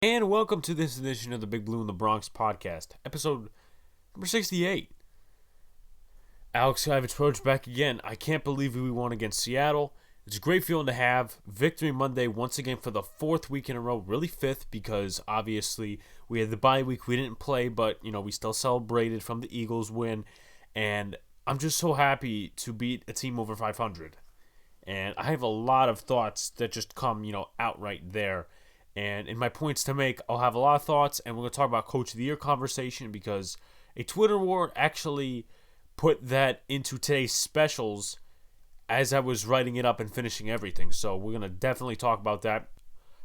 And welcome to this edition of the Big Blue in the Bronx podcast, episode number 68. Alex Savage back again. I can't believe we won against Seattle. It's a great feeling to have. Victory Monday once again for the fourth week in a row, really fifth, because obviously we had the bye week. We didn't play, but we still celebrated from the Eagles win. And I'm just so happy to beat a team over 500. And I have a lot of thoughts that just come, out right there. And in my points to make, I'll have a lot of thoughts, and we're going to talk about Coach of the Year conversation because a Twitter war actually put that into today's specials as I was writing it up and finishing everything. So we're going to definitely talk about that.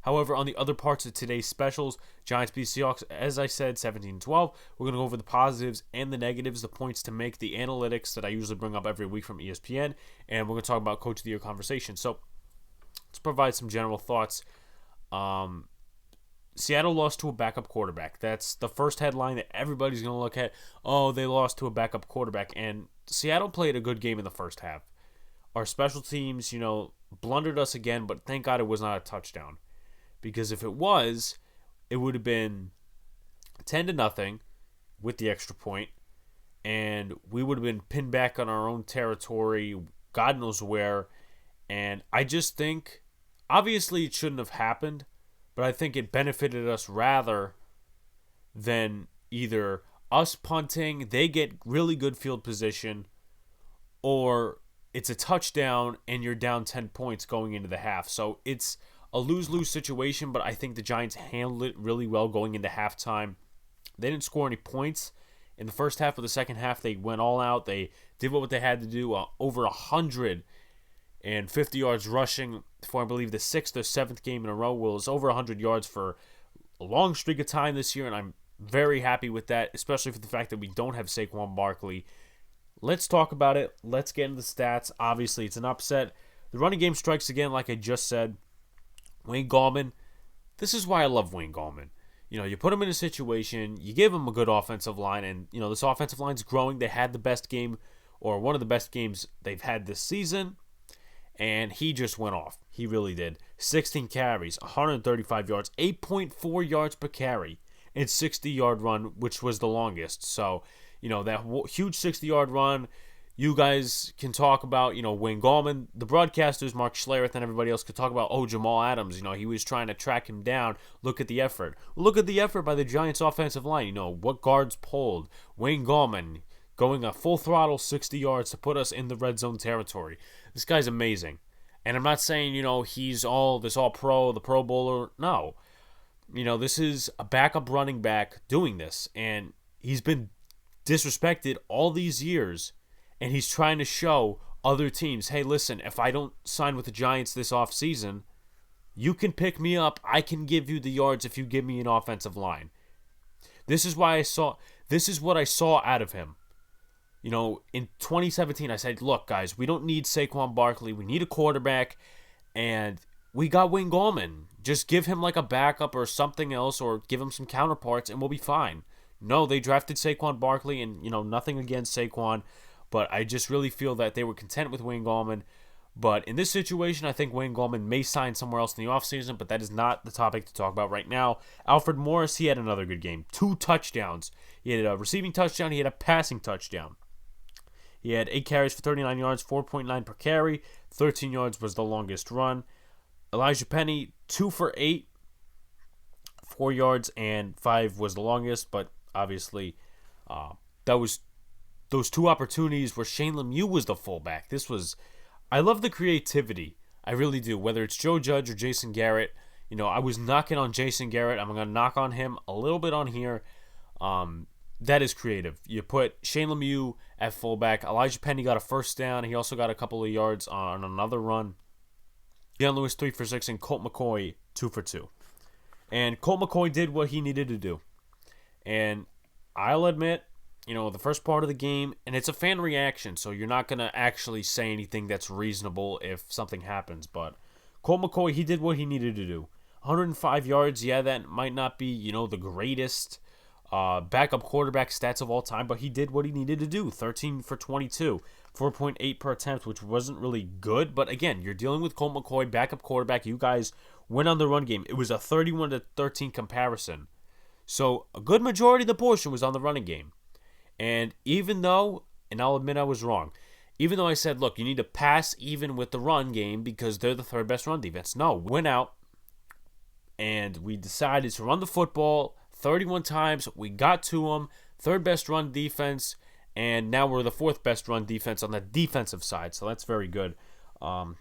However, on the other parts of today's specials, Giants beat Seahawks, as I said, 17-12. We're going to go over the positives and the negatives, the points to make, the analytics that I usually bring up every week from ESPN, and we're going to talk about Coach of the Year conversation. So let's provide some general thoughts. Seattle lost to a backup quarterback. That's the first headline that everybody's going to look at. Oh, they lost to a backup quarterback. And Seattle played a good game in the first half. Our special teams, blundered us again, but thank God it was not a touchdown. Because if it was, it would have been 10-0 with the extra point, and we would have been pinned back on our own territory, God knows where. And I just think, obviously it shouldn't have happened, but I think it benefited us rather than either us punting, they get really good field position, or it's a touchdown and you're down 10 points going into the half. So it's a lose-lose situation, but I think the Giants handled it really well going into halftime. They didn't score any points in the first half. Or the second half, they went all out. They did what they had to do. Over 150 yards rushing for, I believe, the sixth or seventh game in a row. Well, it's over 100 yards for a long streak of time this year, and I'm very happy with that, especially for the fact that we don't have Saquon Barkley. Let's talk about it. Let's get into the stats. Obviously, it's an upset. The running game strikes again, like I just said. Wayne Gallman, this is why I love Wayne Gallman. You put him in a situation, you give him a good offensive line, and, this offensive line's growing. They had the best game, or one of the best games they've had this season, and he just went off. He really did. 16 carries, 135 yards, 8.4 yards per carry, and 60-yard run, which was the longest. So, that huge 60-yard run, you guys can talk about, Wayne Gallman. The broadcasters, Mark Schlereth and everybody else, could talk about, Jamal Adams. He was trying to track him down. Look at the effort. Look at the effort by the Giants' offensive line. What guards pulled. Wayne Gallman going a full throttle 60 yards to put us in the red zone territory. This guy's amazing. And I'm not saying, he's all pro, the Pro Bowler. No. This is a backup running back doing this. And he's been disrespected all these years. And he's trying to show other teams, hey, listen, if I don't sign with the Giants this offseason, you can pick me up. I can give you the yards if you give me an offensive line. This is what I saw out of him. In 2017, I said, look, guys, we don't need Saquon Barkley. We need a quarterback. And we got Wayne Gallman. Just give him like a backup or something else, or give him some counterparts, and we'll be fine. No, they drafted Saquon Barkley, and, nothing against Saquon. But I just really feel that they were content with Wayne Gallman. But in this situation, I think Wayne Gallman may sign somewhere else in the offseason, but that is not the topic to talk about right now. Alfred Morris, he had another good game. 2 touchdowns. He had a receiving touchdown. He had a passing touchdown. He had 8 carries for 39 yards, 4.9 per carry. 13 yards was the longest run. Elijah Penny, 2 for 8, 4 yards, and 5 was the longest. But obviously, that was those 2 opportunities where Shane Lemieux was the fullback. I love the creativity. I really do. Whether it's Joe Judge or Jason Garrett, I was knocking on Jason Garrett. I'm going to knock on him a little bit on here. That is creative. You put Shane Lemieux at fullback. Elijah Penny got a first down. He also got a couple of yards on another run. Deion Lewis 3 for 6, and Colt McCoy 2 for 2. And Colt McCoy did what he needed to do. And I'll admit, the first part of the game, and it's a fan reaction, so you're not going to actually say anything that's reasonable if something happens. But Colt McCoy, he did what he needed to do. 105 yards, yeah, that might not be, the greatest backup quarterback stats of all time, but he did what he needed to do. 13 for 22, 4.8 per attempt, which wasn't really good. But again, you're dealing with Colt McCoy, backup quarterback. You guys went on the run game. It was a 31-13 comparison. So a good majority of the portion was on the running game. And even though, and I'll admit I was wrong, even though I said, look, you need to pass even with the run game because they're the third best run defense. No, we went out and we decided to run the football 31 times. We got to them, third best run defense, and now we're the fourth best run defense on the defensive side. So that's very good.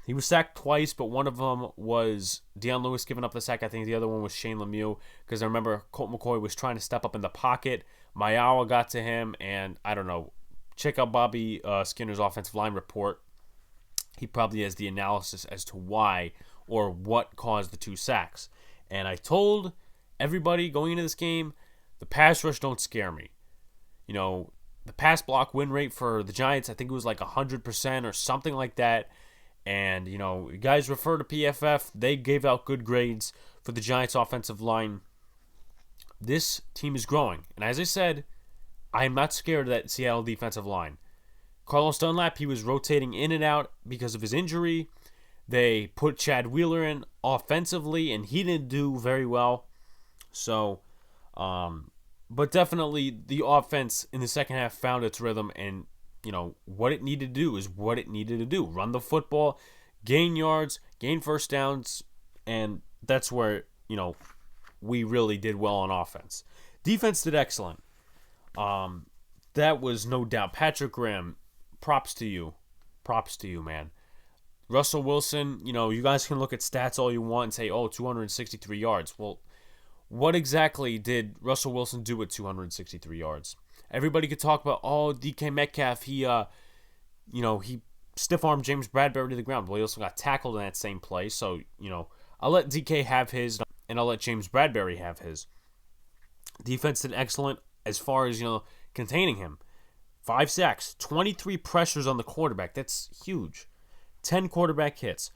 He was sacked twice, but one of them was Deion Lewis giving up the sack. I think the other one was Shane Lemieux because I remember Colt McCoy was trying to step up in the pocket. Mayawa got to him, and I don't know. Check out Bobby Skinner's offensive line report. He probably has the analysis as to why or what caused the 2 sacks. And I told everybody going into this game, the pass rush don't scare me. You know, the pass block win rate for the Giants, I think it was like 100% or something like that. And, you know, you guys refer to PFF. They gave out good grades for the Giants offensive line. This team is growing. And as I said, I am not scared of that Seattle defensive line. Carlos Dunlap, he was rotating in and out because of his injury. They put Chad Wheeler in offensively, and he didn't do very well. So, but definitely the offense in the second half found its rhythm, and, you know, what it needed to do is what it needed to do. Run the football, gain yards, gain first downs, and that's where, you know, we really did well on offense. Defense did excellent. That was no doubt. Patrick Graham, props to you. Props to you, man. Russell Wilson, you know, you guys can look at stats all you want and say, 263 yards. Well, what exactly did Russell Wilson do with 263 yards? Everybody could talk about, DK Metcalf, he stiff-armed James Bradbury to the ground. Well, he also got tackled in that same play. So, you know, I'll let DK have his, and I'll let James Bradbury have his. Defense did excellent as far as, you know, containing him. 5 sacks, 23 pressures on the quarterback. That's huge. 10 quarterback hits.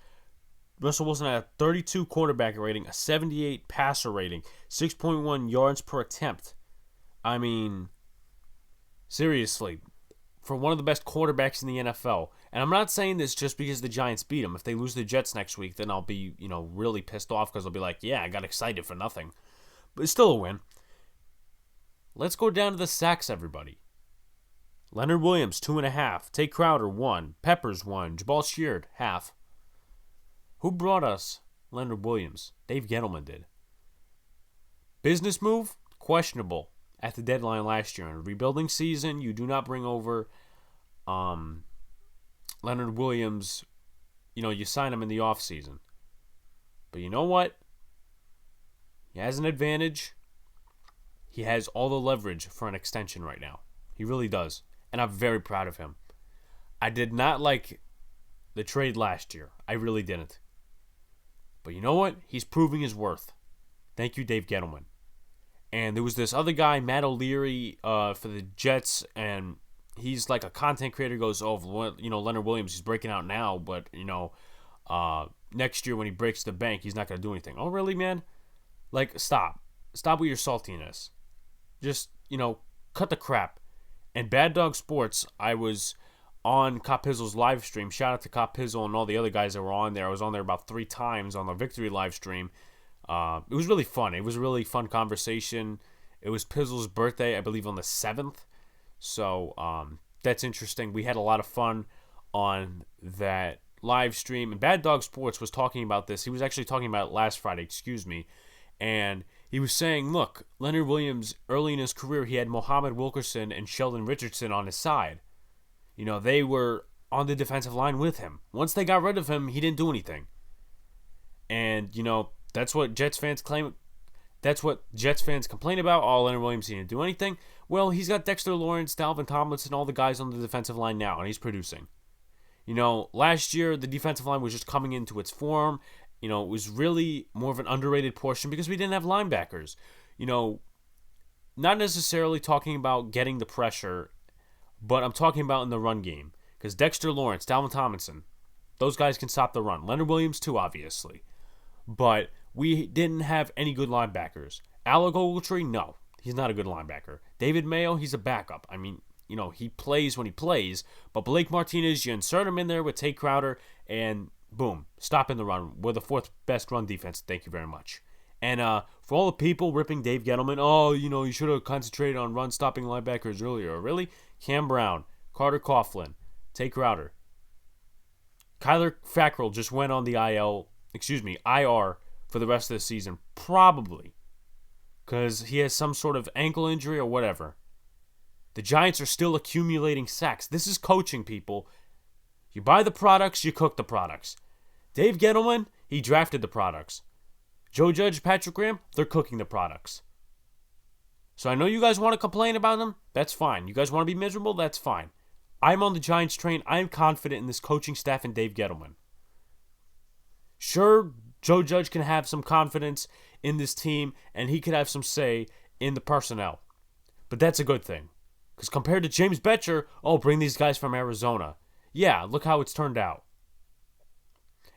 Russell Wilson had a 32 quarterback rating, a 78 passer rating, 6.1 yards per attempt. I mean, seriously, for one of the best quarterbacks in the NFL. And I'm not saying this just because the Giants beat them. If they lose the Jets next week, then I'll be, you know, really pissed off because I'll be like, yeah, I got excited for nothing. But it's still a win. Let's go down to the sacks, everybody. Leonard Williams, 2.5. Tay Crowder, 1. Peppers, 1. Jabal Sheard, half. Who brought us Leonard Williams? Dave Gettleman did. Business move? Questionable. At the deadline last year. In a rebuilding season, you do not bring over Leonard Williams. You know, you sign him in the offseason. But you know what? He has an advantage. He has all the leverage for an extension right now. He really does. And I'm very proud of him. I did not like the trade last year. I really didn't. But you know what? He's proving his worth. Thank you, Dave Gettleman. And there was this other guy, Matt O'Leary, for the Jets, and he's like a content creator. He goes, Leonard Williams, he's breaking out now, but, next year when he breaks the bank, he's not going to do anything. Oh, really, man? Like, stop. Stop with your saltiness. Just, cut the crap. And Bad Dog Sports, I was on Cop Pizzle's live stream. Shout out to Cop Pizzle and all the other guys that were on there. I was on there about 3 times on the Victory live stream. It was really fun. It was a really fun conversation. It was Pizzle's birthday, I believe, on the 7th. So that's interesting. We had a lot of fun on that live stream. And Bad Dog Sports was talking about this. He was actually talking about it last Friday, and he was saying, look, Leonard Williams, early in his career, he had Muhammad Wilkerson and Sheldon Richardson on his side. They were on the defensive line with him. Once they got rid of him, he didn't do anything. And, that's what Jets fans claim. That's what Jets fans complain about. Oh, Leonard Williams didn't do anything. Well, he's got Dexter Lawrence, Dalvin Tomlinson, all the guys on the defensive line now, and he's producing. Last year, the defensive line was just coming into its form. It was really more of an underrated portion because we didn't have linebackers. Not necessarily talking about getting the pressure, but I'm talking about in the run game. Because Dexter Lawrence, Dalvin Tomlinson, those guys can stop the run. Leonard Williams too, obviously. But we didn't have any good linebackers. Alec Ogletree, no. He's not a good linebacker. David Mayo, he's a backup. I mean, he plays when he plays, but Blake Martinez, you insert him in there with Tate Crowder, and boom, stopping the run. We're the fourth best run defense. Thank you very much. And for all the people ripping Dave Gettleman, you should have concentrated on run-stopping linebackers earlier. Really? Cam Brown, Carter Coughlin, Tate Crowder. Kyler Fackrell just went on the IR for the rest of the season, probably, because he has some sort of ankle injury or whatever. The Giants are still accumulating sacks. This is coaching, people. You buy the products, you cook the products. Dave Gettleman, he drafted the products. Joe Judge, Patrick Graham, they're cooking the products. So I know you guys want to complain about them. That's fine. You guys want to be miserable? That's fine. I'm on the Giants train. I'm confident in this coaching staff and Dave Gettleman. Sure, Joe Judge can have some confidence in this team, and he could have some say in the personnel. But that's a good thing. Because compared to James Betcher, bring these guys from Arizona. Yeah, look how it's turned out.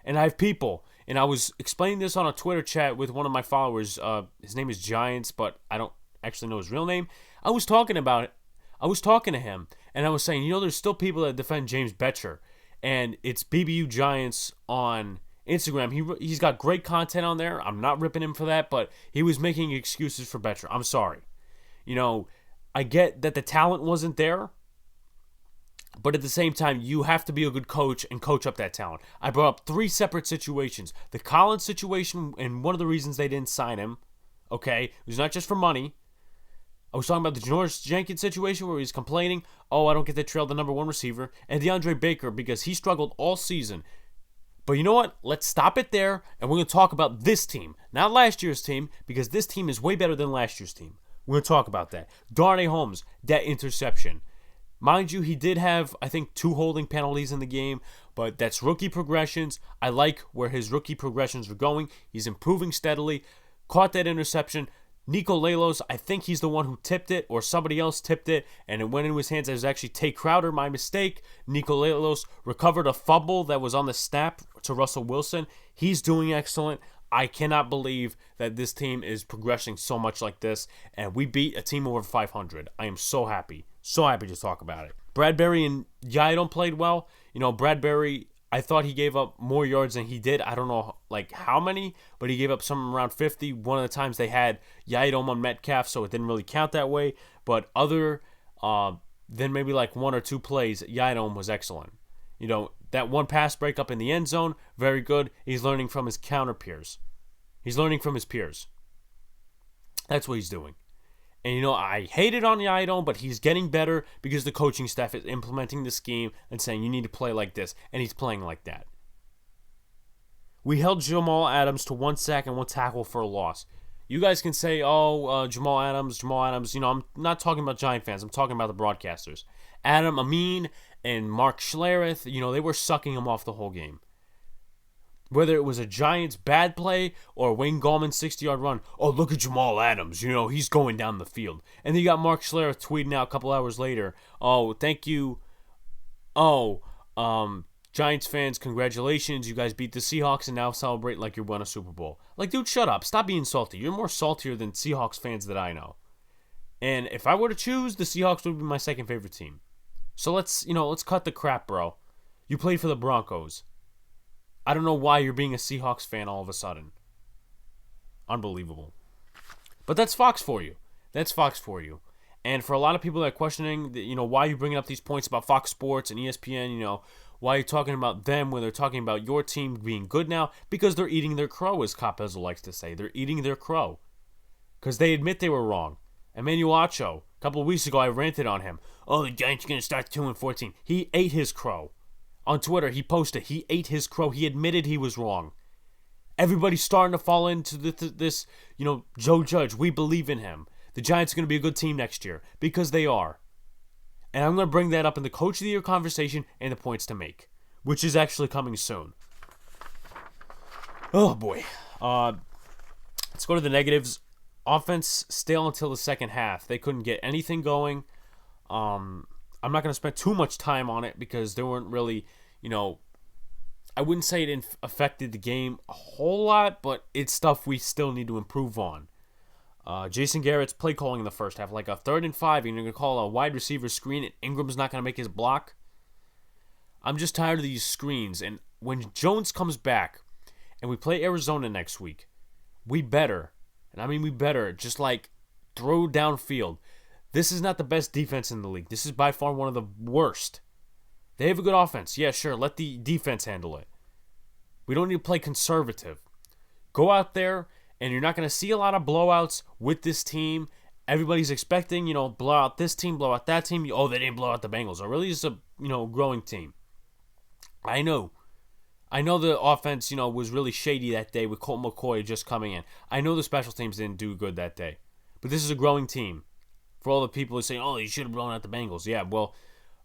And I have people, and I was explaining this on a Twitter chat with one of my followers. His name is Giants, but I don't actually know his real name. I was talking to him, and I was saying, there's still people that defend James Betcher, and it's BBU Giants on Instagram. He's got great content on there. I'm not ripping him for that, but he was making excuses for Betcher. I'm sorry. I get that the talent wasn't there, but at the same time, you have to be a good coach and coach up that talent. I brought up 3 separate situations. The Collins situation, and one of the reasons they didn't sign him, okay, it was not just for money. I was talking about the Janoris Jenkins situation where he's complaining, I don't get to trail the number 1 receiver, and DeAndre Baker because he struggled all season. But you know what? Let's stop it there, and we're going to talk about this team, not last year's team, because this team is way better than last year's team. We're going to talk about that. Darnay Holmes, that interception. Mind you, he did have, I think, 2 holding penalties in the game, but that's rookie progressions. I like where his rookie progressions are going. He's improving steadily. Caught that interception. Nico Lelos, I think he's the one who tipped it, or somebody else tipped it, and it went into his hands. It was actually Tate Crowder, my mistake. Nico Lelos recovered a fumble that was on the snap to Russell Wilson. He's doing excellent. I cannot believe that this team is progressing so much like this, and we beat a team over 500. I am so happy. So happy to talk about it. Bradbury and Yaidon played well. Bradbury, I thought he gave up more yards than he did. I don't know how many, but he gave up something around 50. One of the times they had Yaidon on Metcalf, so it didn't really count that way. But other than maybe 1 or 2 plays, Yaidon was excellent. That one pass breakup in the end zone, very good. He's learning from his counter peers. He's learning from his peers. That's what he's doing. And, I hated on Yaidon, but he's getting better because the coaching staff is implementing the scheme and saying you need to play like this, and he's playing like that. We held Jamal Adams to 1 sack and 1 tackle for a loss. You guys can say, Jamal Adams. I'm not talking about Giant fans. I'm talking about the broadcasters. Adam Amin and Mark Schlereth, they were sucking him off the whole game. Whether it was a Giants bad play or Wayne Gallman's 60-yard run, look at Jamal Adams, he's going down the field. And then you got Mark Schlereth tweeting out a couple hours later, thank you. Giants fans, congratulations, you guys beat the Seahawks and now celebrate like you won a Super Bowl. Dude, shut up. Stop being salty. You're more saltier than Seahawks fans that I know. And if I were to choose, the Seahawks would be my second favorite team. So let's cut the crap, bro. You played for the Broncos. I don't know why you're being a Seahawks fan all of a sudden. Unbelievable. But that's Fox for you. And for a lot of people that are questioning, why are you bringing up these points about Fox Sports and ESPN, why are you talking about them when they're talking about your team being good now? Because they're eating their crow, as Coppezzo likes to say. They're eating their crow. Because they admit they were wrong. Emmanuel Acho, a couple of weeks ago, I ranted on him. The Giants are going to start 2-14. He ate his crow. On Twitter, he posted, he ate his crow. He admitted he was wrong. Everybody's starting to fall into this, Joe Judge. We believe in him. The Giants are going to be a good team next year. Because they are. And I'm going to bring that up in the Coach of the Year conversation and the points to make. Which is actually coming soon. Oh, boy. Let's go to the negatives. Offense stale until the second half. They couldn't get anything going. I'm not going to spend too much time on it because there weren't really, I wouldn't say it affected the game a whole lot, but it's stuff we still need to improve on. Jason Garrett's play calling in the first half, like a 3rd and 5, and you're going to call a wide receiver screen and Ingram's not going to make his block. I'm just tired of these screens. And when Jones comes back and we play Arizona next week, we better, and I mean we better, just like throw downfield. This is not the best defense in the league. This is by far one of the worst. They have a good offense. Yeah, sure. Let the defense handle it. We don't need to play conservative. Go out there, and you're not going to see a lot of blowouts with this team. Everybody's expecting, blow out this team, blow out that team. Oh, they didn't blow out the Bengals. It really is a, growing team. I know the offense, was really shady that day with Colt McCoy just coming in. I know the special teams didn't do good that day. But this is a growing team. For all the people who say, oh, you should have blown out the Bengals. Yeah, well,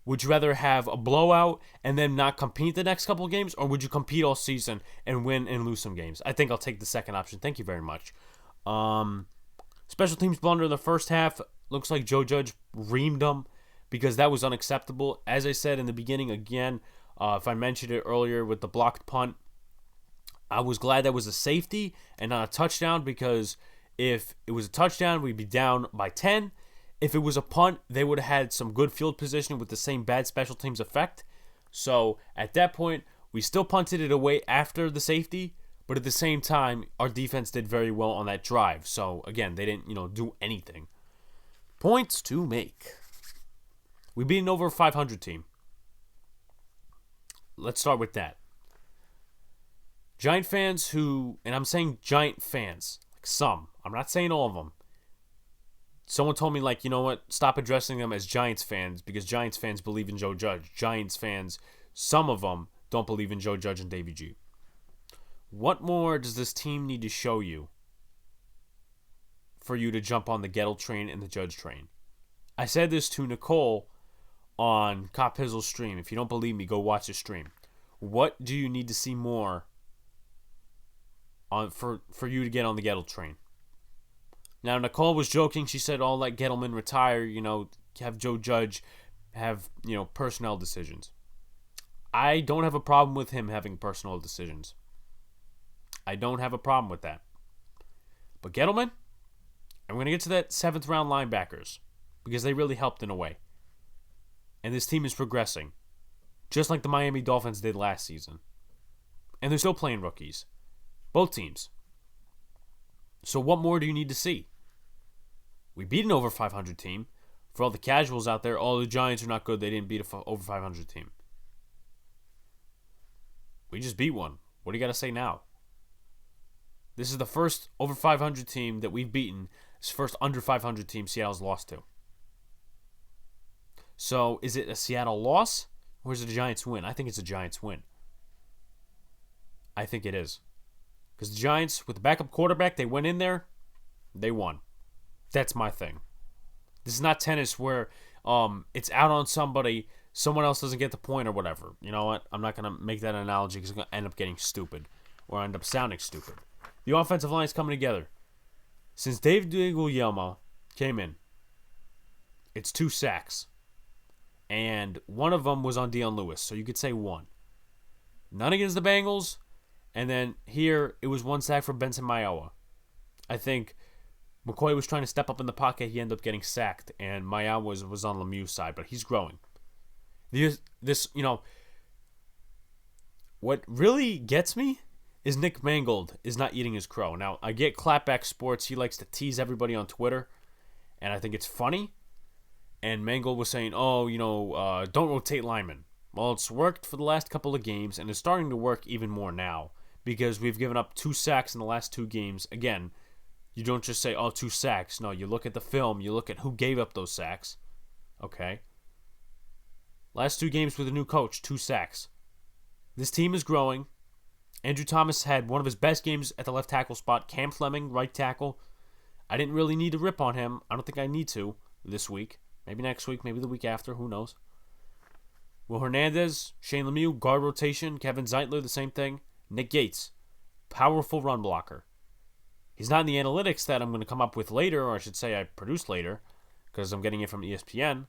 would you rather have a blowout and then not compete the next couple of games? Or would you compete all season and win and lose some games? I think I'll take the second option. Thank you very much. Special teams blunder in the first half. Looks like Joe Judge reamed them because that was unacceptable. As I said in the beginning, again, if I mentioned it earlier with the blocked punt, I was glad that was a safety and not a touchdown, because if it was a touchdown, we'd be down by 10. If it was a punt, they would have had some good field position with the same bad special teams effect. So at that point, we still punted it away after the safety, but at the same time, our defense did very well on that drive. So again, they didn't, do anything. Points to make. We beat an over 500 team. Let's start with that. Giant fans who, and I'm saying Giant fans, like some, I'm not saying all of them. Someone told me, like, you know what, stop addressing them as Giants fans because Giants fans believe in Joe Judge. Giants fans, some of them don't believe in Joe Judge and Davey G. What more does this team need to show you for you to jump on the Gettle train and the Judge train? I said this to Nicole on Cop Hizzle's stream. If you don't believe me, go watch the stream. What do you need to see more for you to get on the Gettle train? Now, Nicole was joking. She said, oh, let Gettleman retire, have Joe Judge have, personnel decisions. I don't have a problem with him having personnel decisions. I don't have a problem with that. But Gettleman, I'm going to get to that 7th round linebackers because they really helped in a way. And this team is progressing, just like the Miami Dolphins did last season. And they're still playing rookies. Both teams. So what more do you need to see? We beat an over 500 team. For all the casuals out there, the Giants are not good. They didn't beat an over 500 team. We just beat one. What do you got to say now? This is the first over 500 team that we've beaten. It's the first under 500 team Seattle's lost to. So is it a Seattle loss or is it a Giants win? I think it's a Giants win. I think it is. Because the Giants, with the backup quarterback, they went in there, they won. That's my thing. This is not tennis where it's out on somebody, someone else doesn't get the point or whatever. You know what? I'm not going to make that analogy because it's going to end up getting stupid or end up sounding stupid. The offensive line is coming together. Since David Guglielmo came in, it's 2 sacks. And one of them was on Dion Lewis, so you could say 1. None against the Bengals. And then here, it was 1 sack for Benson Mayowa. I think McCoy was trying to step up in the pocket. He ended up getting sacked. And Mayowa was on Lemieux's side, but he's growing. What really gets me is Nick Mangold is not eating his crow. Now, I get Clapback Sports. He likes to tease everybody on Twitter. And I think it's funny. And Mangold was saying, don't rotate linemen. Well, it's worked for the last couple of games, and it's starting to work even more now. Because we've given up 2 sacks in the last 2 games. Again, you don't just say, 2 sacks. No, you look at the film. You look at who gave up those sacks. Okay? Last 2 games with a new coach, 2 sacks. This team is growing. Andrew Thomas had one of his best games at the left tackle spot. Cam Fleming, right tackle. I didn't really need to rip on him. I don't think I need to this week. Maybe next week, maybe the week after. Who knows? Will Hernandez, Shane Lemieux, guard rotation. Kevin Zeitler, the same thing. Nick Gates, powerful run blocker. He's not in the analytics that I'm going to come up with later, or I should say I produced later, because I'm getting it from ESPN.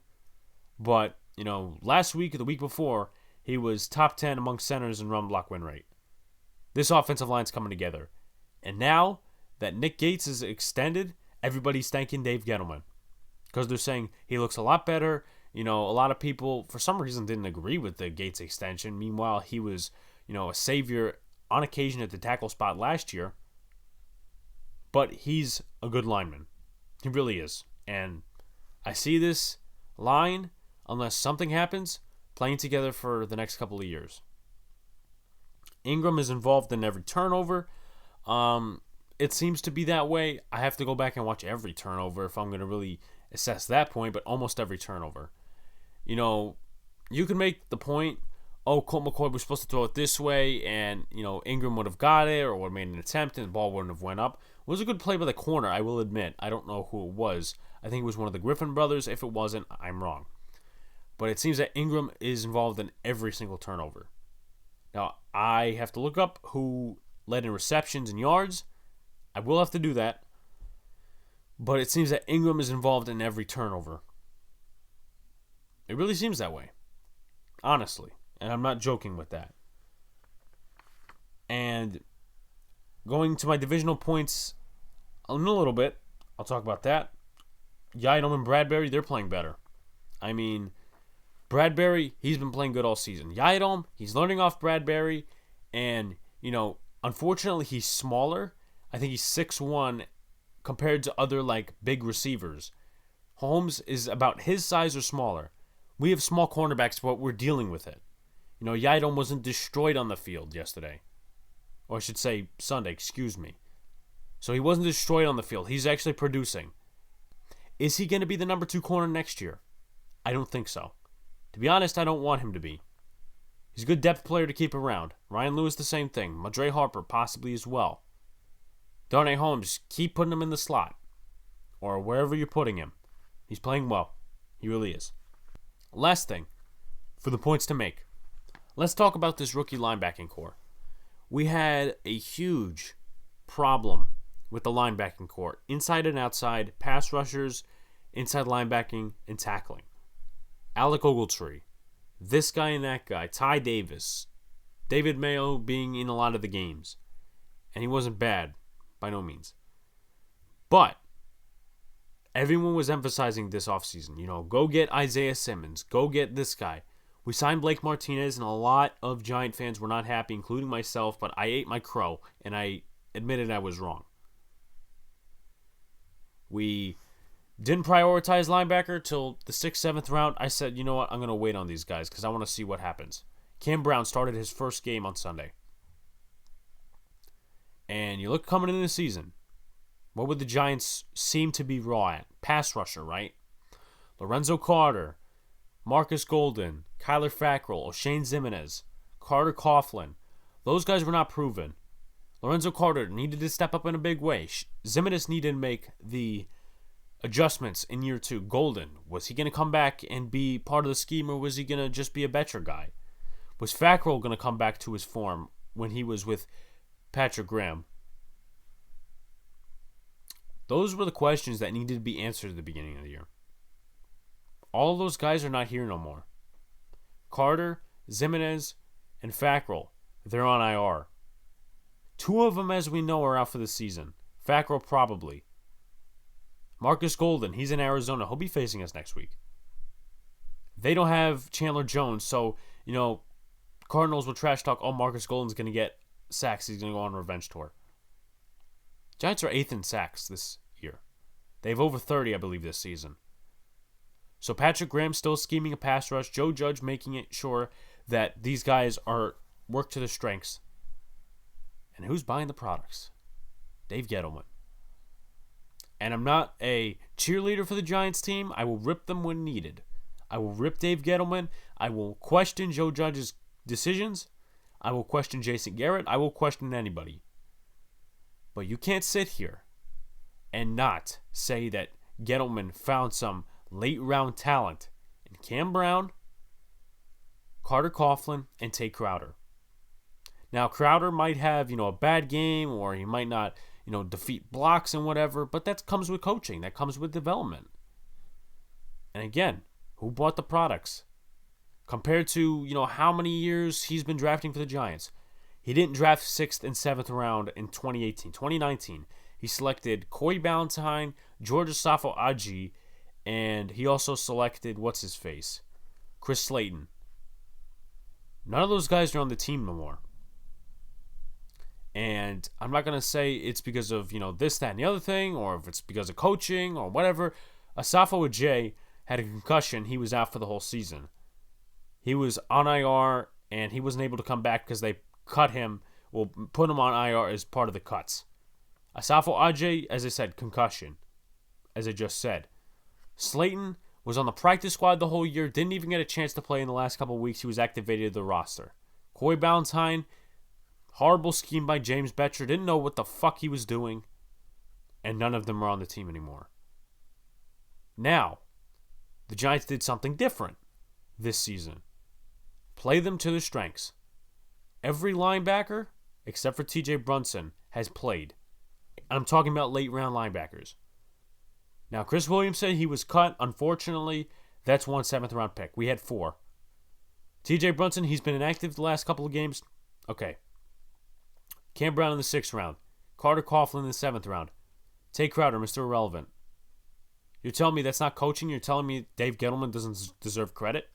But, last week or the week before, he was top 10 among centers in run block win rate. This offensive line's coming together. And now that Nick Gates is extended everybody's thanking Dave Gettleman because they're saying he looks a lot better. A lot of people, for some reason, didn't agree with the Gates extension. Meanwhile, he was, a savior on occasion at the tackle spot last year. But he's a good lineman. He really is. And I see this line, unless something happens, playing together for the next couple of years. Ingram is involved in every turnover. It seems to be that way. I have to go back and watch every turnover if I'm going to really assess that point, but almost every turnover. You can make the point, Colt McCoy was supposed to throw it this way, and, Ingram would have got it or would have made an attempt and the ball wouldn't have went up. It was a good play by the corner, I will admit. I don't know who it was. I think it was one of the Griffin brothers. If it wasn't, I'm wrong. But it seems that Ingram is involved in every single turnover. Now, I have to look up who led in receptions and yards. I will have to do that. But it seems that Ingram is involved in every turnover. It really seems that way. Honestly. And I'm not joking with that. And going to my divisional points in a little bit, I'll talk about that. Yiadom and Bradbury, they're playing better. I mean, Bradbury, he's been playing good all season. Yiadom, he's learning off Bradbury. And, unfortunately, he's smaller. I think he's 6'1", compared to other, big receivers. Holmes is about his size or smaller. We have small cornerbacks, but we're dealing with it. Yiadom wasn't destroyed on the field yesterday. Or I should say Sunday, excuse me. So he wasn't destroyed on the field. He's actually producing. Is he going to be the number 2 corner next year? I don't think so. To be honest, I don't want him to be. He's a good depth player to keep around. Ryan Lewis, the same thing. Madre Harper, possibly as well. Darnay Holmes, keep putting him in the slot. Or wherever you're putting him. He's playing well. He really is. Last thing, for the points to make. Let's talk about this rookie linebacking core. We had a huge problem with the linebacking core. Inside and outside, pass rushers, inside linebacking, and tackling. Alec Ogletree, this guy and that guy, Ty Davis, David Mayo being in a lot of the games. And he wasn't bad, by no means. But everyone was emphasizing this offseason, go get Isaiah Simmons, go get this guy. We signed Blake Martinez, and a lot of Giant fans were not happy, including myself, but I ate my crow, and I admitted I was wrong. We didn't prioritize linebacker till the 6th, 7th round. I said, you know what, I'm going to wait on these guys because I want to see what happens. Cam Brown started his first game on Sunday. And you look coming into the season, what would the Giants seem to be raw at? Pass rusher, right? Lorenzo Carter, Marcus Golden, Kyler Fackrell, O'Shane Zimenez, Carter Coughlin. Those guys were not proven. Lorenzo Carter needed to step up in a big way. Zimenez needed to make the adjustments in year 2. Golden, was he going to come back and be part of the scheme, or was he going to just be a Betcher guy? Was Fackrell going to come back to his form when he was with Patrick Graham? Those were the questions that needed to be answered at the beginning of the year. All of those guys are not here no more. Carter, Zimenez, and Fackrell, they're on IR. 2 of them, as we know, are out for the season. Fackrell probably. Marcus Golden, he's in Arizona. He'll be facing us next week. They don't have Chandler Jones, so, Cardinals will trash talk, Marcus Golden's going to get sacks. He's going to go on a revenge tour. Giants are 8th in sacks this year. They have over 30, I believe, this season. So Patrick Graham still scheming a pass rush. Joe Judge making it sure that these guys are worked to their strengths. And who's buying the products? Dave Gettleman. And I'm not a cheerleader for the Giants team. I will rip them when needed. I will rip Dave Gettleman. I will question Joe Judge's decisions. I will question Jason Garrett. I will question anybody. But you can't sit here and not say that Gettleman found some late round talent in Cam Brown, Carter Coughlin, and Tate Crowder. Now, Crowder might have, a bad game, or he might not, defeat blocks and whatever, but that comes with coaching. That comes with development. And again, who bought the products? Compared to, how many years he's been drafting for the Giants. He didn't draft 6th and 7th round in 2018. 2019, He selected Corey Ballantyne, George Asafo-Adjei, and he also selected, what's-his-face? Chris Slayton. None of those guys are on the team no more. And I'm not going to say it's because of, this, that, and the other thing, or if it's because of coaching or whatever. Asafo-Adjei had a concussion. He was out for the whole season. He was on IR, and he wasn't able to come back because they cut him, put him on IR as part of the cuts. Asafo-Adjei, as I said, concussion, as I just said. Slayton was on the practice squad the whole year, didn't even get a chance to play in the last couple of weeks. He was activated to the roster. Corey Ballantyne, horrible scheme by James Betcher, didn't know what the fuck he was doing, and none of them are on the team anymore. Now, the Giants did something different this season. Play them to their strengths. Every linebacker, except for T.J. Brunson, has played. I'm talking about late-round linebackers. Now, Chris Williams said he was cut. Unfortunately, that's 1 7th-round pick. We had 4. T.J. Brunson, he's been inactive the last couple of games. Okay. Cam Brown in the 6th round. Carter Coughlin in the 7th round. Tay Crowder, Mr. Irrelevant. You're telling me that's not coaching? You're telling me Dave Gettleman doesn't deserve credit?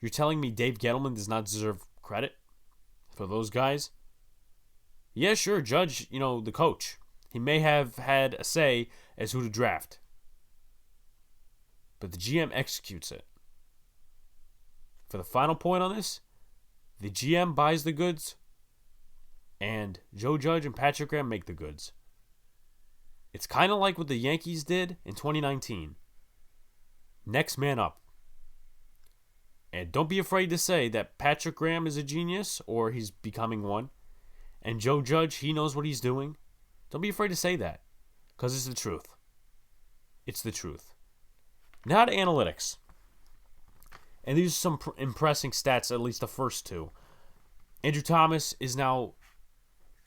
You're telling me Dave Gettleman does not deserve credit for those guys? Yeah, sure, Judge, the coach. He may have had a say as who to draft. But the GM executes it. For the final point on this, the GM buys the goods, and Joe Judge and Patrick Graham make the goods. It's kind of like what the Yankees did in 2019. Next man up. And don't be afraid to say that Patrick Graham is a genius, or he's becoming one. And Joe Judge, he knows what he's doing. Don't be afraid to say that, because it's the truth. It's the truth. Now to analytics. And these are some impressive stats, at least the first 2. Andrew Thomas is now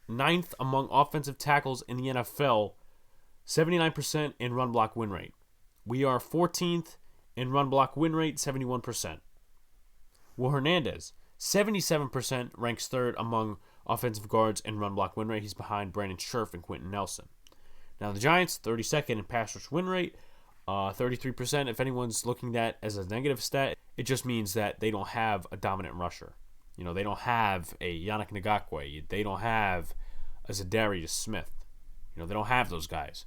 9th among offensive tackles in the NFL, 79% in run block win rate. We are 14th in run block win rate, 71%. Will Hernandez, 77%, ranks 3rd among offensive guards in run block win rate. He's behind Brandon Scherf and Quentin Nelson. Now the Giants, 32nd in pass rush win rate, 33%. If anyone's looking at that as a negative stat, it just means that they don't have a dominant rusher. They don't have a Yannick Ngakoue. They don't have a Zadarius Smith. They don't have those guys.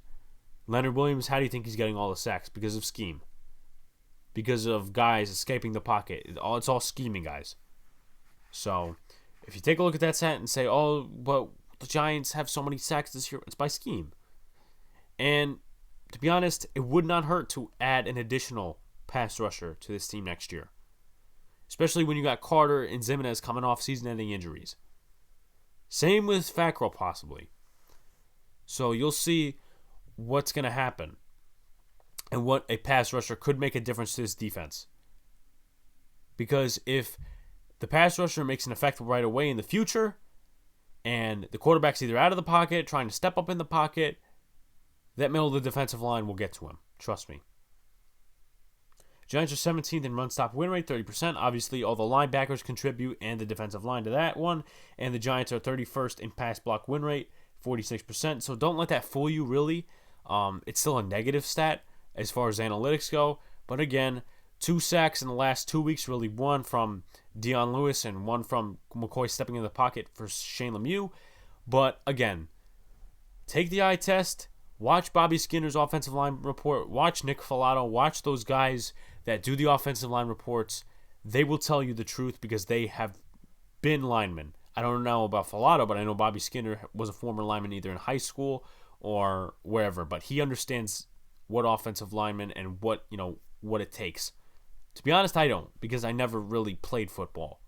Leonard Williams, how do you think he's getting all the sacks? Because of scheme. Because of guys escaping the pocket. It's all scheming guys. So, if you take a look at that stat and say, oh, but the Giants have so many sacks this year, it's by scheme. And to be honest, it would not hurt to add an additional pass rusher to this team next year. Especially when you got Carter and Zimenez coming off season-ending injuries. Same with Fackrell, possibly. So you'll see what's going to happen and what a pass rusher could make a difference to this defense. Because if the pass rusher makes an effect right away in the future, and the quarterback's either out of the pocket, trying to step up in the pocket, that middle of the defensive line will get to him. Trust me. Giants are 17th in run stop win rate, 30%. Obviously, all the linebackers contribute and the defensive line to that one. And the Giants are 31st in pass block win rate, 46%. So don't let that fool you, really. It's still a negative stat as far as analytics go. But again, 2 sacks in the last 2 weeks, really. 1 from Dion Lewis and 1 from McCoy stepping in the pocket for Shane Lemieux. But again, take the eye test. Watch Bobby Skinner's offensive line report. Watch Nick Falato. Watch those guys that do the offensive line reports. They will tell you the truth because they have been linemen. I don't know about Falato, but I know Bobby Skinner was a former lineman either in high school or wherever. But he understands what offensive lineman and what it takes. To be honest, I don't, because I never really played football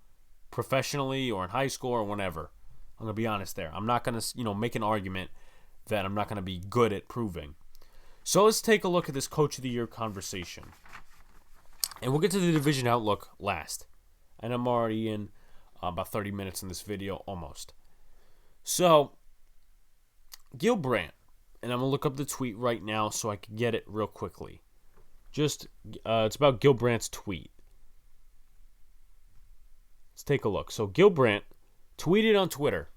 professionally or in high school or whenever. I'm going to be honest there. I'm not going to, make an argument that I'm not going to be good at proving. So let's take a look at this Coach of the Year conversation. And we'll get to the division outlook last. And I'm already in about 30 minutes in this video, almost. So, Gil Brandt. And I'm going to look up the tweet right now so I can get it real quickly. It's about Gil Brandt's tweet. Let's take a look. So, Gil Brandt tweeted on Twitter,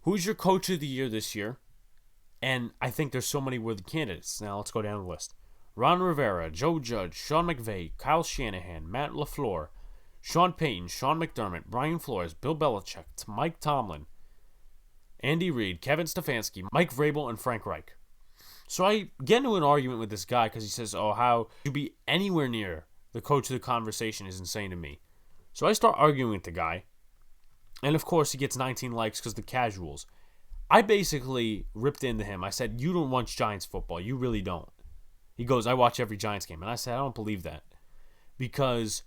Who's your coach of the year this year? And I think there's so many worthy candidates. Now let's go down the list. Ron Rivera, Joe Judge, Sean McVay, Kyle Shanahan, Matt LaFleur, Sean Payton, Sean McDermott, Brian Flores, Bill Belichick, Mike Tomlin, Andy Reid, Kevin Stefanski, Mike Vrabel, and Frank Reich. So I get into an argument with this guy because he says, how to be anywhere near the coach of the conversation is insane to me. So I start arguing with the guy. And of course, he gets 19 likes because the casuals. I basically ripped into him. I said, you don't watch Giants football. You really don't. He goes, I watch every Giants game. And I said, I don't believe that. Because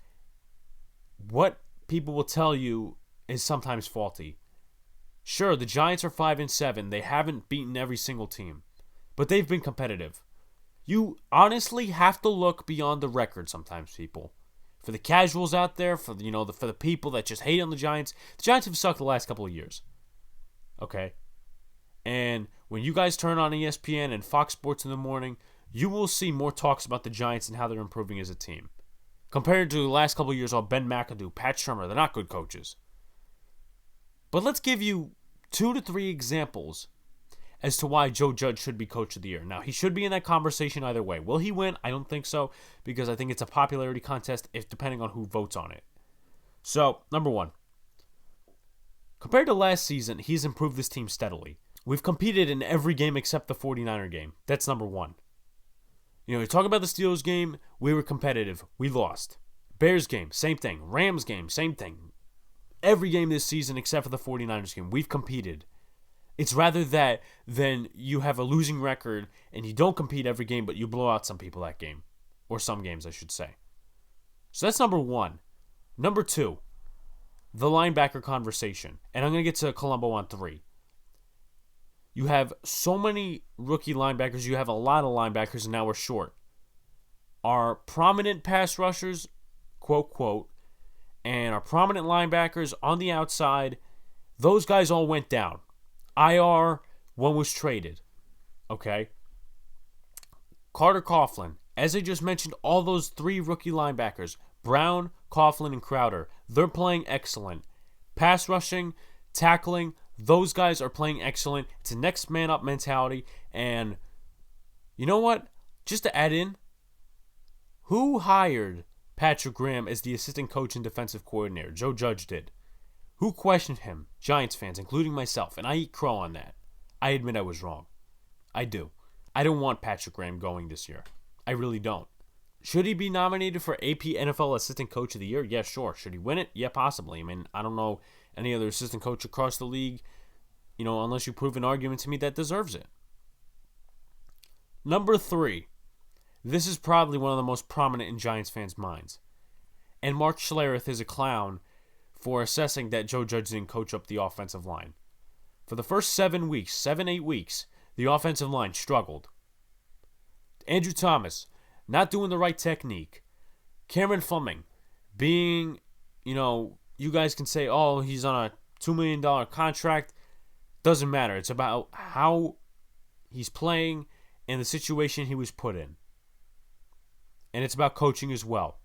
what people will tell you is sometimes faulty. Sure, the Giants are 5-7. They haven't beaten every single team. But they've been competitive. You honestly have to look beyond the record sometimes, people. For the casuals out there, for the people that just hate on the Giants have sucked the last couple of years. Okay? And when you guys turn on ESPN and Fox Sports in the morning, you will see more talks about the Giants and how they're improving as a team. Compared to the last couple of years on Ben McAdoo, Pat Shurmur, they're not good coaches. But let's give you 2 to 3 examples as to why Joe Judge should be coach of the year. Now, he should be in that conversation either way. Will he win? I don't think so, because I think it's a popularity contest depending on who votes on it. So, number 1. Compared to last season, he's improved this team steadily. We've competed in every game except the 49er game. That's number 1. You talk about the Steelers game, we were competitive. We lost. Bears game, same thing. Rams game, same thing. Every game this season except for the 49ers game, we've competed. It's rather that than you have a losing record and you don't compete every game, but you blow out some people that game. Or some games, I should say. So that's number 1. Number 2, the linebacker conversation. And I'm going to get to Colombo on 3. You have so many rookie linebackers. You have a lot of linebackers, and now we're short. Our prominent pass rushers, quote, quote, and our prominent linebackers on the outside, those guys all went down. IR, one was traded. Okay? Carter Coughlin. As I just mentioned, all those 3 rookie linebackers, Brown, Coughlin, and Crowder, they're playing excellent. Pass rushing, tackling, those guys are playing excellent. It's a next man up mentality. And you know what? Just to add in, who hired Patrick Graham as the assistant coach and defensive coordinator? Joe Judge did. Who questioned him? Giants fans, including myself. And I eat crow on that. I admit I was wrong. I do. I don't want Patrick Graham going this year. I really don't. Should he be nominated for AP NFL Assistant Coach of the Year? Yeah, sure. Should he win it? Yeah, possibly. I mean, I don't know any other assistant coach across the league, unless you prove an argument to me that deserves it. Number 3. This is probably one of the most prominent in Giants fans' minds. And Mark Schlereth is a clown for assessing that Joe Judge didn't coach up the offensive line. For the first 8 weeks, the offensive line struggled. Andrew Thomas, not doing the right technique. Cameron Fleming, being, you guys can say, he's on a $2 million contract. Doesn't matter. It's about how he's playing and the situation he was put in. And it's about coaching as well.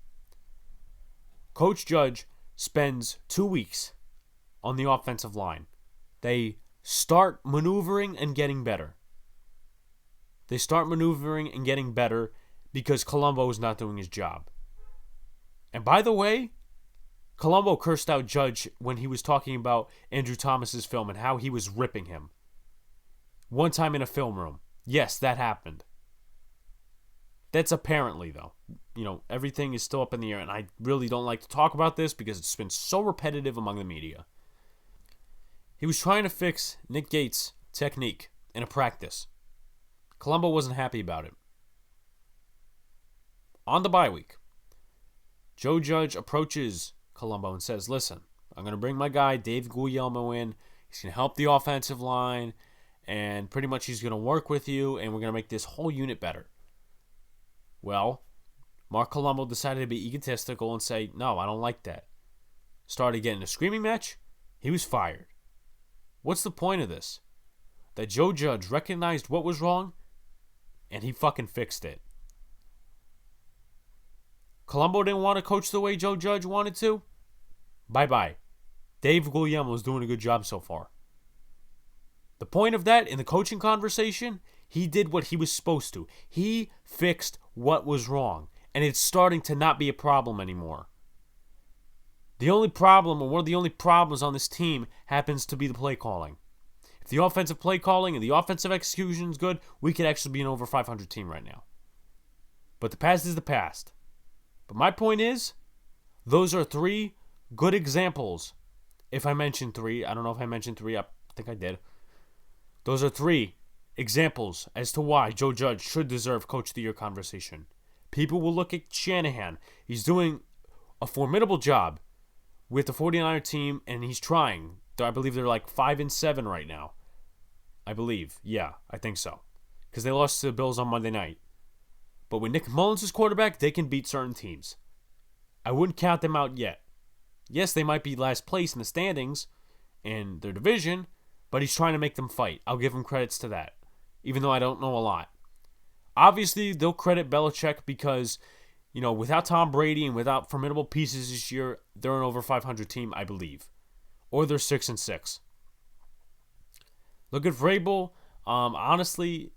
Coach Judge spends 2 weeks on the offensive line. They start maneuvering and getting better. Because Colombo is not doing his job. And by the way, Colombo cursed out Judge when he was talking about Andrew Thomas's film and how he was ripping him. One time in a film room. Yes, that happened. That's apparently, though. Everything is still up in the air, and I really don't like to talk about this because it's been so repetitive among the media. He was trying to fix Nick Gates' technique in a practice. Colombo wasn't happy about it. On the bye week, Joe Judge approaches Colombo and says, listen, I'm going to bring my guy Dave Guglielmo in. He's going to help the offensive line, and pretty much he's going to work with you, and we're going to make this whole unit better. Well, Mark Colombo decided to be egotistical and say, no, I don't like that. Started getting a screaming match. He was fired. What's the point of this? That Joe Judge recognized what was wrong, and he fucking fixed it. Colombo didn't want to coach the way Joe Judge wanted to? Bye-bye. Dave Guglielmo is doing a good job so far. The point of that in the coaching conversation, he did what he was supposed to. He fixed what was wrong, and it's starting to not be a problem anymore. The only problem, or one of the only problems on this team, happens to be the play calling. If the offensive play calling and the offensive execution is good, we could actually be an over 500 team right now. But the past is the past. But my point is, those are 3 good examples. If I mentioned 3, I don't know if I mentioned 3, I think I did. Those are 3 examples as to why Joe Judge should deserve Coach of the Year conversation. People will look at Shanahan. He's doing a formidable job with the 49er team, and he's trying. I believe they're like 5-7 right now. I believe. Yeah, I think so. Because they lost to the Bills on Monday night. But when Nick Mullins is quarterback, they can beat certain teams. I wouldn't count them out yet. Yes, they might be last place in the standings in their division, but he's trying to make them fight. I'll give him credits to that, even though I don't know a lot. Obviously, they'll credit Belichick because, without Tom Brady and without formidable pieces this year, they're an over 500 team, I believe. Or they're 6-6. Look at Vrabel. Honestly,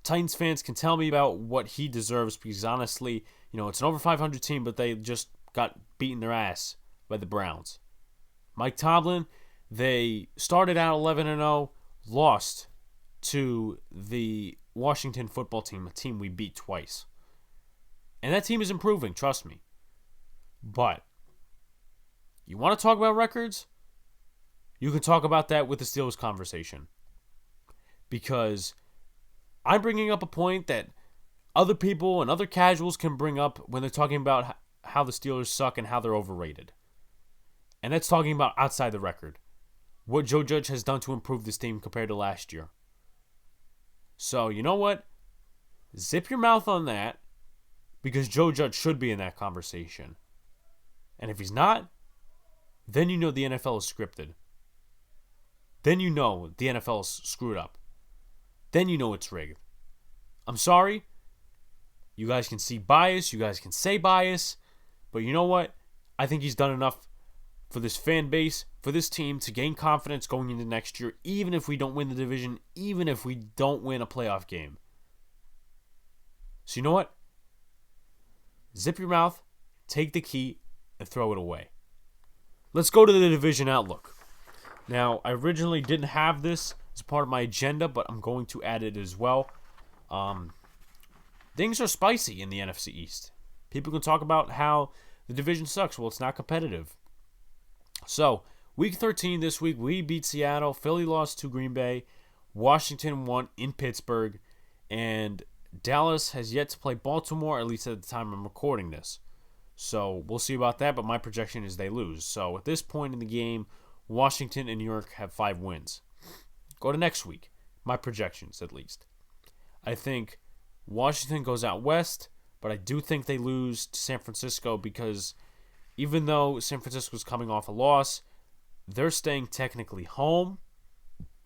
Titans fans can tell me about what he deserves because honestly, it's an over 500 team, but they just got beaten their ass by the Browns. Mike Tomlin, they started out 11-0, lost to the Washington football team, a team we beat twice. And that team is improving, trust me. But you want to talk about records? You can talk about that with the Steelers conversation. Because I'm bringing up a point that other people and other casuals can bring up when they're talking about how the Steelers suck and how they're overrated. And that's talking about outside the record. What Joe Judge has done to improve this team compared to last year. So, you know what? Zip your mouth on that because Joe Judge should be in that conversation. And if he's not, then you know the NFL is scripted. Then you know the NFL is screwed up. Then you know it's rigged. I'm sorry. You guys can see bias. You guys can say bias. But you know what? I think he's done enough for this fan base, for this team to gain confidence going into next year, even if we don't win the division, even if we don't win a playoff game. So you know what? Zip your mouth, take the key, and throw it away. Let's go to the division outlook. Now, I originally didn't have this as part of my agenda, but I'm going to add it as well. Things are spicy in the NFC East. People can talk about how the division sucks. Well, it's not competitive. So, week 13 this week, we beat Seattle. Philly lost to Green Bay. Washington won in Pittsburgh. And Dallas has yet to play Baltimore, at least at the time I'm recording this. So, we'll see about that, but my projection is they lose. So, at this point in the game, Washington and New York have 5 wins. Go to next week. My projections, at least. I think Washington goes out west, but I do think they lose to San Francisco because even though San Francisco's coming off a loss, they're staying technically home.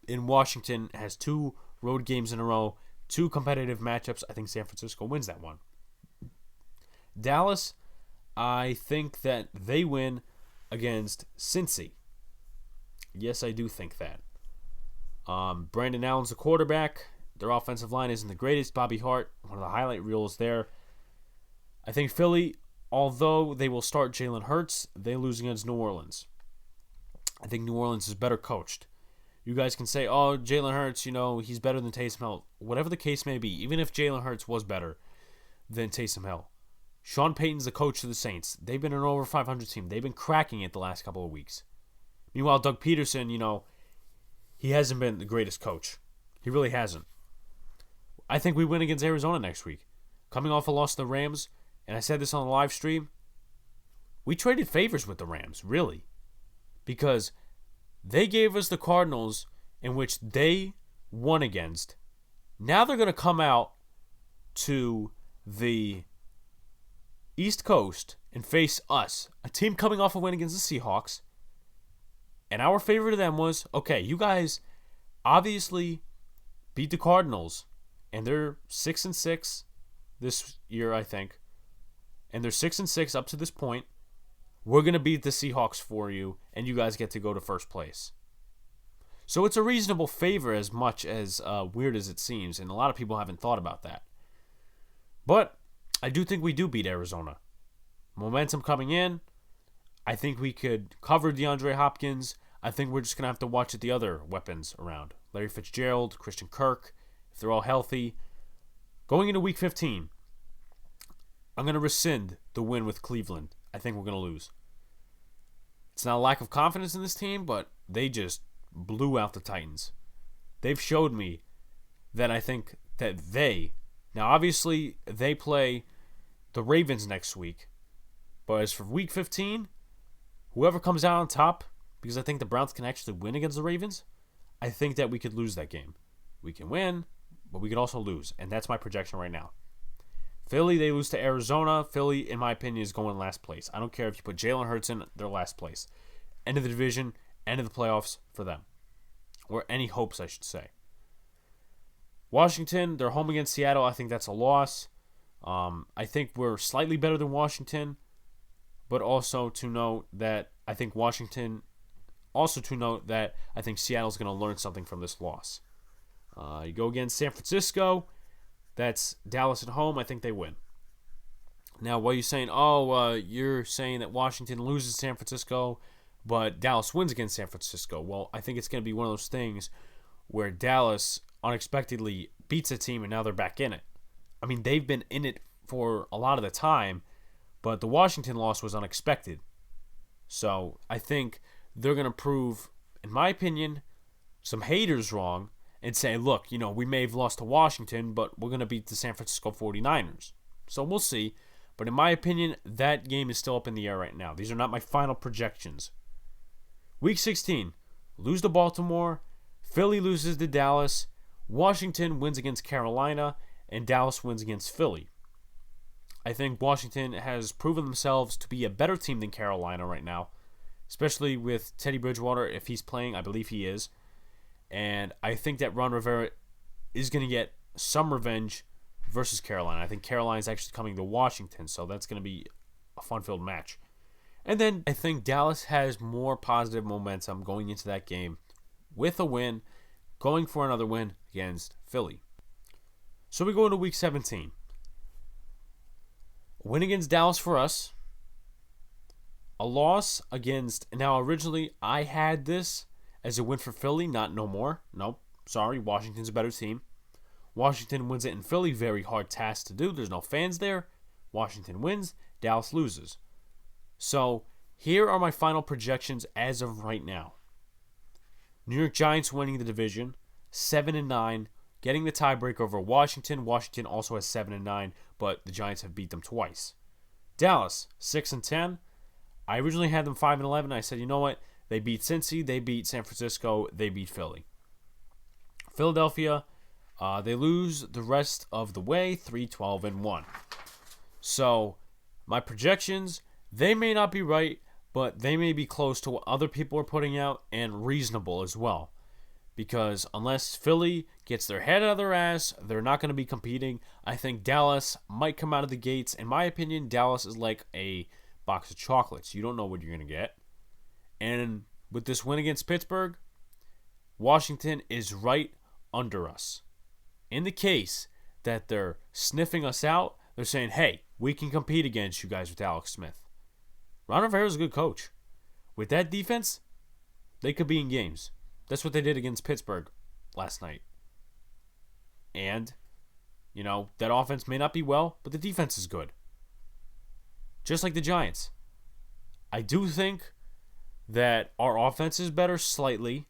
And Washington has 2 road games in a row, 2 competitive matchups. I think San Francisco wins that one. Dallas, I think that they win against Cincy. Yes, I do think that. Brandon Allen's the quarterback. Their offensive line isn't the greatest. Bobby Hart, one of the highlight reels there. I think Philly, although they will start Jalen Hurts, they lose against New Orleans. I think New Orleans is better coached. You guys can say, oh, Jalen Hurts, he's better than Taysom Hill. Whatever the case may be, even if Jalen Hurts was better than Taysom Hill. Sean Payton's the coach of the Saints. They've been an over 500 team. They've been cracking it the last couple of weeks. Meanwhile, Doug Peterson, he hasn't been the greatest coach. He really hasn't. I think we win against Arizona next week. Coming off a loss to the Rams, and I said this on the live stream, we traded favors with the Rams, really. Because they gave us the Cardinals in which they won against. Now they're going to come out to the East Coast and face us, a team coming off a win against the Seahawks. And our favor to them was, okay, you guys obviously beat the Cardinals, and they're 6-6 this year, I think. And they're 6-6 up to this point. We're going to beat the Seahawks for you, and you guys get to go to first place. So it's a reasonable favor as much as weird as it seems, and a lot of people haven't thought about that. But I do think we do beat Arizona. Momentum coming in. I think we could cover DeAndre Hopkins. I think we're just going to have to watch the other weapons around. Larry Fitzgerald, Christian Kirk, if they're all healthy. Going into Week 15, I'm going to rescind the win with Cleveland. I think we're going to lose. It's not a lack of confidence in this team, but they just blew out the Titans. They've showed me that I think that now obviously they play the Ravens next week, but as for Week 15, whoever comes out on top, because I think the Browns can actually win against the Ravens, I think that we could lose that game. We can win, but we can also lose, and that's my projection right now. Philly, they lose to Arizona. Philly, in my opinion, is going last place. I don't care if you put Jalen Hurts in, they're last place. End of the division, end of the playoffs for them. Or any hopes, I should say. Washington, they're home against Seattle. I think that's a loss. I think we're slightly better than Washington, but also to note that I think Seattle's going to learn something from this loss. You go against San Francisco. That's Dallas at home. I think they win. Now, what are you saying? You're saying that Washington loses San Francisco, but Dallas wins against San Francisco. Well, I think it's going to be one of those things where Dallas unexpectedly beats a team and now they're back in it. I mean, they've been in it for a lot of the time, but the Washington loss was unexpected. So I think they're going to prove, in my opinion, some haters wrong and say, look, we may have lost to Washington, but we're going to beat the San Francisco 49ers. So we'll see. But in my opinion, that game is still up in the air right now. These are not my final projections. Week 16, lose to Baltimore. Philly loses to Dallas. Washington wins against Carolina. And Dallas wins against Philly. I think Washington has proven themselves to be a better team than Carolina right now, especially with Teddy Bridgewater. If he's playing, I believe he is. And I think that Ron Rivera is going to get some revenge versus Carolina. I think Carolina is actually coming to Washington, so that's going to be a fun-filled match. And then I think Dallas has more positive momentum going into that game with a win, going for another win against Philly. So we go into Week 17. A win against Dallas for us. A loss against... Now, originally, I had this as a win for Philly, not no more. Nope, sorry, Washington's a better team. Washington wins it in Philly, very hard task to do. There's no fans there. Washington wins, Dallas loses. So, here are my final projections as of right now. New York Giants winning the division, 7-9, getting the tiebreaker over Washington. Washington also has 7-9, but the Giants have beat them twice. Dallas, 6-10. I originally had them 5-11. I said, you know what? They beat Cincy, they beat San Francisco, they beat Philly. Philadelphia, they lose the rest of the way, 3-12-1. So, my projections, they may not be right, but they may be close to what other people are putting out and reasonable as well. Because unless Philly gets their head out of their ass, they're not going to be competing. I think Dallas might come out of the gates. In my opinion, Dallas is like a box of chocolates. You don't know what you're going to get. And with this win against Pittsburgh, Washington is right under us. In the case that they're sniffing us out, they're saying, hey, we can compete against you guys with Alex Smith. Ron Rivera is a good coach. With that defense, they could be in games. That's what they did against Pittsburgh last night. And, that offense may not be well, but the defense is good. Just like the Giants. I do think that our offense is better slightly.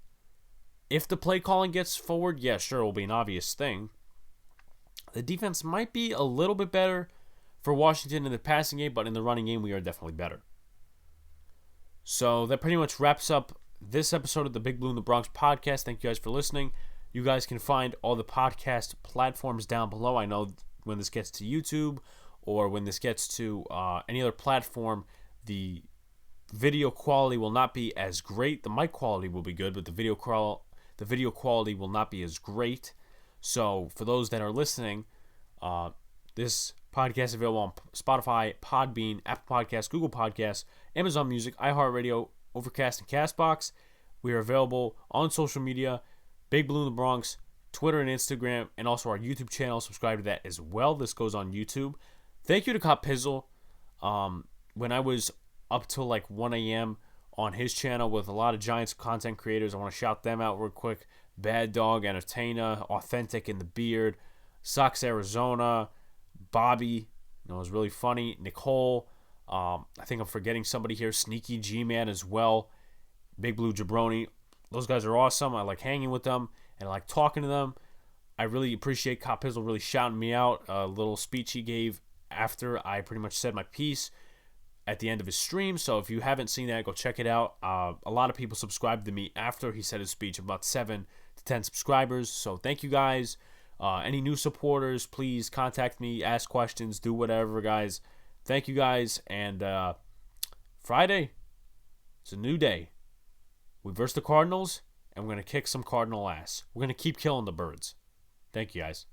If the play calling gets forward, yeah, sure, it will be an obvious thing. The defense might be a little bit better for Washington in the passing game, but in the running game, we are definitely better. So that pretty much wraps up this episode of the Big Blue in the Bronx podcast. Thank you guys for listening. You guys can find all the podcast platforms down below. I know when this gets to YouTube or when this gets to any other platform, the video quality will not be as great. The mic quality will be good, but the video quality will not be as great. So for those that are listening, this podcast is available on Spotify, Podbean, Apple Podcasts, Google Podcasts, Amazon Music, iHeartRadio, Overcast, and CastBox. We are available on social media, Big Blue in the Bronx, Twitter and Instagram, and also our YouTube channel. Subscribe to that as well. This goes on YouTube. Thank you to Cop Pizzle. When I was up till like 1 a.m. on his channel with a lot of Giants content creators, I want to shout them out real quick. Bad Dog, Entertainer, Authentic in the Beard, Sox Arizona, Bobby, it was really funny. Nicole, I think I'm forgetting somebody here. Sneaky G-Man as well. Big Blue Jabroni. Those guys are awesome. I like hanging with them and I like talking to them. I really appreciate Cop Pizzle really shouting me out. A little speech he gave after I pretty much said my piece at the end of his stream. So if you haven't seen that, go check it out. A lot of people subscribed to me after he said his speech, about 7 to 10 subscribers. So thank you guys. Any new supporters, please contact me, ask questions, do whatever, guys. Thank you guys. And Friday, it's a new day. We verse the Cardinals, and we're going to kick some Cardinal ass. We're going to keep killing the birds. Thank you, guys.